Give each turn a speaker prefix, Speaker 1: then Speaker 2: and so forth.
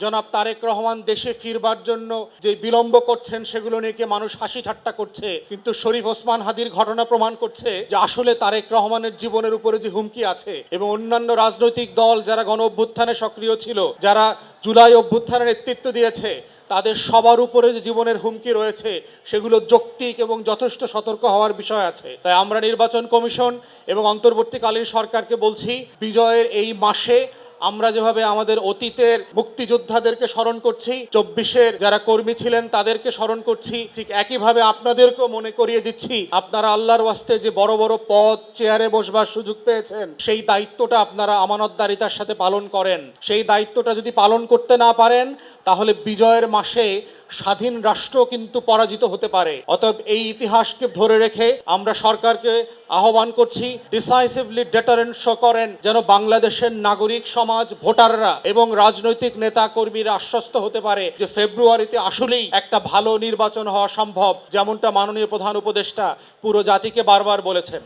Speaker 1: জনাব তারেক রহমান দেশে ফিরবার জন্য যে বিলম্ব করছেন সেগুলো নিয়ে মানুষ হাসি ঠাট্টা করছে, কিন্তু শরীফ ওসমান হাদির ঘটনা প্রমাণ করছে যে আসলে তারেক রহমানের জীবনের উপরে যে হুমকি আছে এবং অন্যান্য রাজনৈতিক দল যারা গণ অভ্যুত্থানে সক্রিয় ছিল, যারা জুলাই অভ্যুত্থানের নেতৃত্ব দিয়েছে, তাদের সবার উপরে যে জীবনের হুমকি রয়েছে সেগুলো যৌক্তিক এবং যথেষ্ট সতর্ক হওয়ার বিষয় আছে। তাই আমরা নির্বাচন কমিশন এবং অন্তর্বর্তীকালীন সরকারকে বলছি, বিজয়ের এই মাসে আমরা যেভাবে আমাদের অতীতের মুক্তিযোদ্ধাদেরকে স্মরণ করছি, 24-এর যারা কর্মী ছিলেন তাদেরকে স্মরণ করছি, ঠিক একইভাবে আপনাদেরকেও মনে করিয়ে দিচ্ছি আপনারা আল্লাহর ওয়াস্তে যে বড় বড় পদ চেয়ারে বসবার সুযোগ পেয়েছেন, সেই দায়িত্বটা আপনারা আমানতদারিতার সাথে পালন করেন। সেই দায়িত্বটা যদি পালন করতে না পারেন তাহলে বিজয়ের মাসে স্বাধীন রাষ্ট্র কিন্তু পরাজিত হতে পারে। অতএব এই ইতিহাসকে ধরে রেখে আমরা সরকারকে আহ্বান করছি, ডিসাইসিভলি ডেটারেন্ট শো করেন, যেন বাংলাদেশের নাগরিক সমাজ, ভোটাররা এবং রাজনৈতিক নেতা কর্মীরা আশ্বস্ত হতে পারে যে ফেব্রুয়ারিতে আসলেই একটা ভালো নির্বাচন হওয়া সম্ভব, যেমনটা মাননীয় প্রধান উপদেষ্টা পুরো জাতিকে বারবার বলেছেন।